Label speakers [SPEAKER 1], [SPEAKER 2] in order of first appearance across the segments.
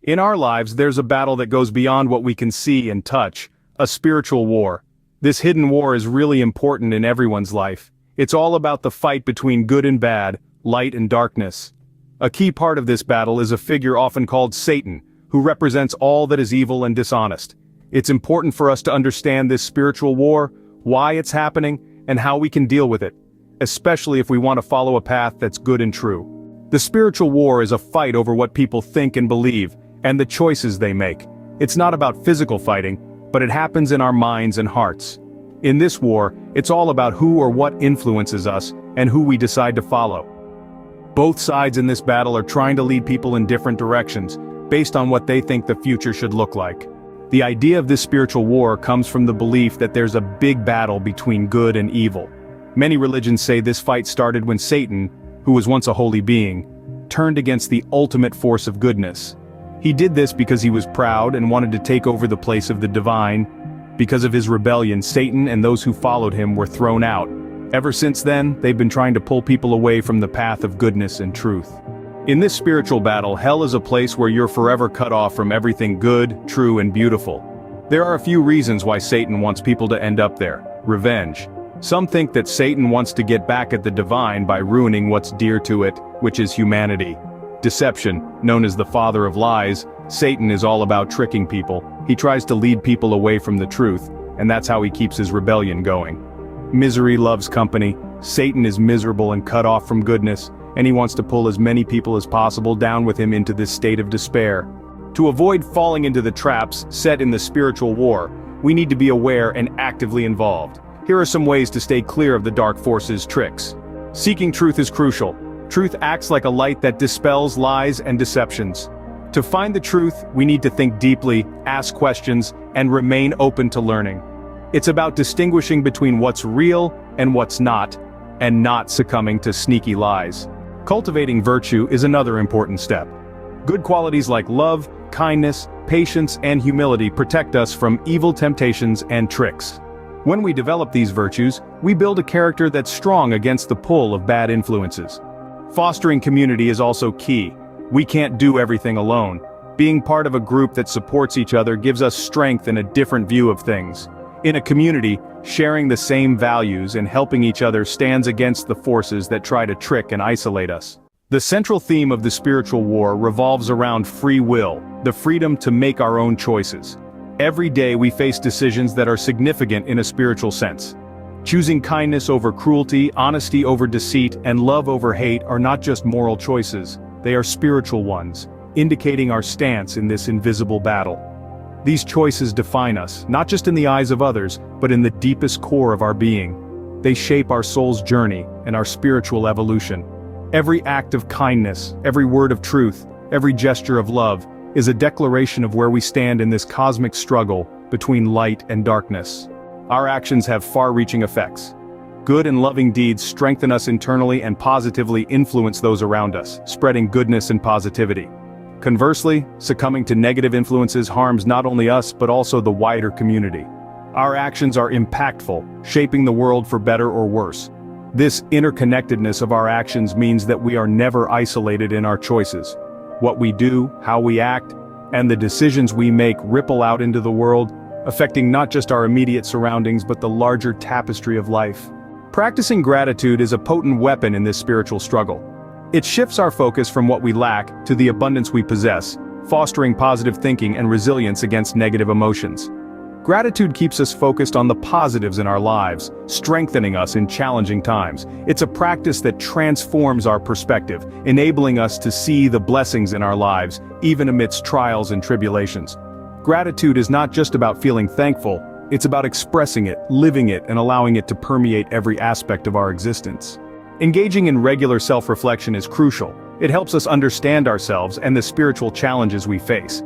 [SPEAKER 1] In our lives, there's a battle that goes beyond what we can see and touch, a spiritual war. This hidden war is really important in everyone's life. It's all about the fight between good and bad, light and darkness. A key part of this battle is a figure often called Satan, who represents all that is evil and dishonest. It's important for us to understand this spiritual war, why it's happening, and how we can deal with it, especially if we want to follow a path that's good and true. The spiritual war is a fight over what people think and believe, and the choices they make. It's not about physical fighting, but it happens in our minds and hearts. In this war, it's all about who or what influences us, and who we decide to follow. Both sides in this battle are trying to lead people in different directions, based on what they think the future should look like. The idea of this spiritual war comes from the belief that there's a big battle between good and evil. Many religions say this fight started when Satan, who was once a holy being, turned against the ultimate force of goodness. He did this because he was proud and wanted to take over the place of the divine. Because of his rebellion, Satan and those who followed him were thrown out. Ever since then, they've been trying to pull people away from the path of goodness and truth. In this spiritual battle, hell is a place where you're forever cut off from everything good, true, and beautiful. There are a few reasons why Satan wants people to end up there. Revenge. Some think that Satan wants to get back at the divine by ruining what's dear to it, which is humanity. Deception, known as the father of lies, Satan is all about tricking people. He tries to lead people away from the truth, and that's how he keeps his rebellion going. Misery loves company. Satan is miserable and cut off from goodness, and he wants to pull as many people as possible down with him into this state of despair. To avoid falling into the traps set in the spiritual war, we need to be aware and actively involved. Here are some ways to stay clear of the dark forces' tricks. Seeking truth is crucial. Truth acts like a light that dispels lies and deceptions. To find the truth, we need to think deeply, ask questions, and remain open to learning. It's about distinguishing between what's real and what's not, and not succumbing to sneaky lies. Cultivating virtue is another important step. Good qualities like love, kindness, patience, and humility protect us from evil temptations and tricks. When we develop these virtues, we build a character that's strong against the pull of bad influences. Fostering community is also key. We can't do everything alone. Being part of a group that supports each other gives us strength and a different view of things. In a community, sharing the same values and helping each other stands against the forces that try to trick and isolate us. The central theme of the spiritual war revolves around free will, the freedom to make our own choices. Every day we face decisions that are significant in a spiritual sense. Choosing kindness over cruelty, honesty over deceit, and love over hate are not just moral choices, they are spiritual ones, indicating our stance in this invisible battle. These choices define us, not just in the eyes of others, but in the deepest core of our being. They shape our soul's journey and our spiritual evolution. Every act of kindness, every word of truth, every gesture of love, is a declaration of where we stand in this cosmic struggle between light and darkness. Our actions have far-reaching effects. Good and loving deeds strengthen us internally and positively influence those around us, spreading goodness and positivity. Conversely, succumbing to negative influences harms not only us but also the wider community. Our actions are impactful, shaping the world for better or worse. This interconnectedness of our actions means that we are never isolated in our choices. What we do, how we act, and the decisions we make ripple out into the world, affecting not just our immediate surroundings but the larger tapestry of life. Practicing gratitude is a potent weapon in this spiritual struggle. It shifts our focus from what we lack to the abundance we possess, fostering positive thinking and resilience against negative emotions. Gratitude keeps us focused on the positives in our lives, strengthening us in challenging times. It's a practice that transforms our perspective, enabling us to see the blessings in our lives, even amidst trials and tribulations. Gratitude is not just about feeling thankful, it's about expressing it, living it, and allowing it to permeate every aspect of our existence. Engaging in regular self-reflection is crucial. It helps us understand ourselves and the spiritual challenges we face.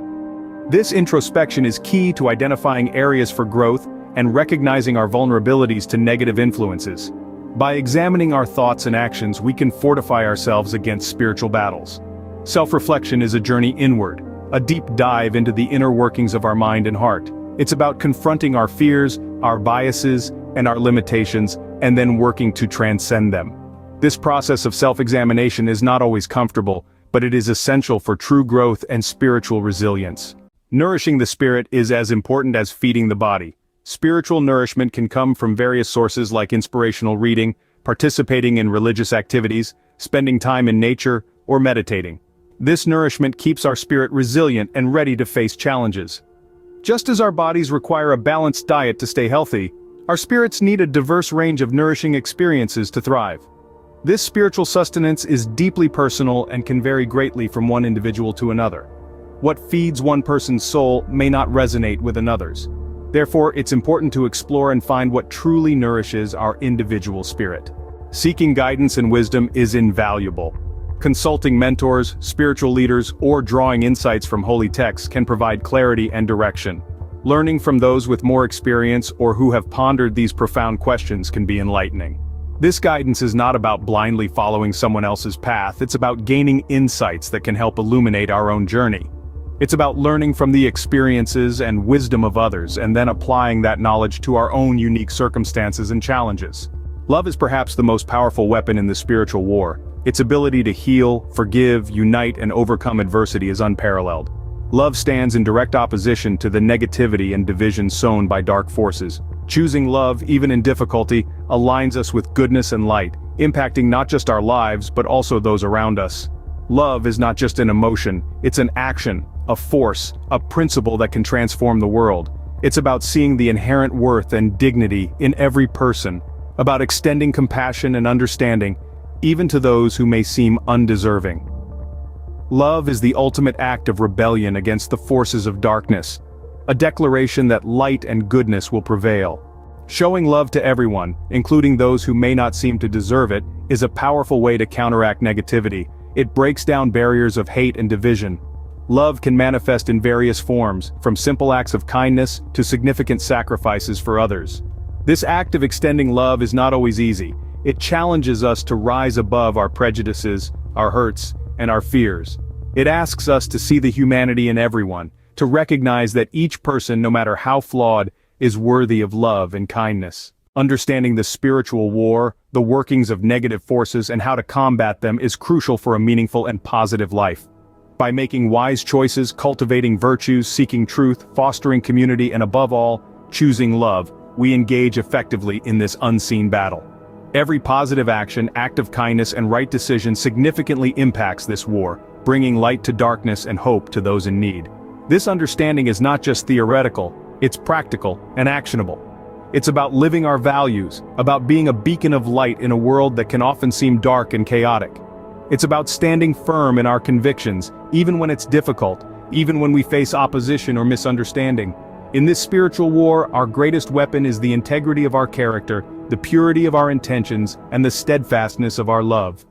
[SPEAKER 1] This introspection is key to identifying areas for growth and recognizing our vulnerabilities to negative influences. By examining our thoughts and actions, we can fortify ourselves against spiritual battles. Self-reflection is a journey inward, a deep dive into the inner workings of our mind and heart. It's about confronting our fears, our biases, and our limitations, and then working to transcend them. This process of self-examination is not always comfortable, but it is essential for true growth and spiritual resilience. Nourishing the spirit is as important as feeding the body. Spiritual nourishment can come from various sources like inspirational reading, participating in religious activities, spending time in nature, or meditating. This nourishment keeps our spirit resilient and ready to face challenges. Just as our bodies require a balanced diet to stay healthy, our spirits need a diverse range of nourishing experiences to thrive. This spiritual sustenance is deeply personal and can vary greatly from one individual to another. What feeds one person's soul may not resonate with another's. Therefore, it's important to explore and find what truly nourishes our individual spirit. Seeking guidance and wisdom is invaluable. Consulting mentors, spiritual leaders, or drawing insights from holy texts can provide clarity and direction. Learning from those with more experience or who have pondered these profound questions can be enlightening. This guidance is not about blindly following someone else's path, it's about gaining insights that can help illuminate our own journey. It's about learning from the experiences and wisdom of others and then applying that knowledge to our own unique circumstances and challenges. Love is perhaps the most powerful weapon in the spiritual war. Its ability to heal, forgive, unite, and overcome adversity is unparalleled. Love stands in direct opposition to the negativity and division sown by dark forces. Choosing love, even in difficulty, aligns us with goodness and light, impacting not just our lives but also those around us. Love is not just an emotion, it's an action, a force, a principle that can transform the world. It's about seeing the inherent worth and dignity in every person, about extending compassion and understanding, even to those who may seem undeserving. Love is the ultimate act of rebellion against the forces of darkness, a declaration that light and goodness will prevail. Showing love to everyone, including those who may not seem to deserve it, is a powerful way to counteract negativity. It breaks down barriers of hate and division. Love can manifest in various forms, from simple acts of kindness to significant sacrifices for others. This act of extending love is not always easy. It challenges us to rise above our prejudices, our hurts, and our fears. It asks us to see the humanity in everyone, to recognize that each person, no matter how flawed, is worthy of love and kindness. Understanding the spiritual war, the workings of negative forces, and how to combat them is crucial for a meaningful and positive life. By making wise choices, cultivating virtues, seeking truth, fostering community, and above all, choosing love, we engage effectively in this unseen battle. Every positive action, act of kindness, and right decision significantly impacts this war, bringing light to darkness and hope to those in need. This understanding is not just theoretical, it's practical and actionable. It's about living our values, about being a beacon of light in a world that can often seem dark and chaotic. It's about standing firm in our convictions, even when it's difficult, even when we face opposition or misunderstanding. In this spiritual war, our greatest weapon is the integrity of our character, the purity of our intentions, and the steadfastness of our love.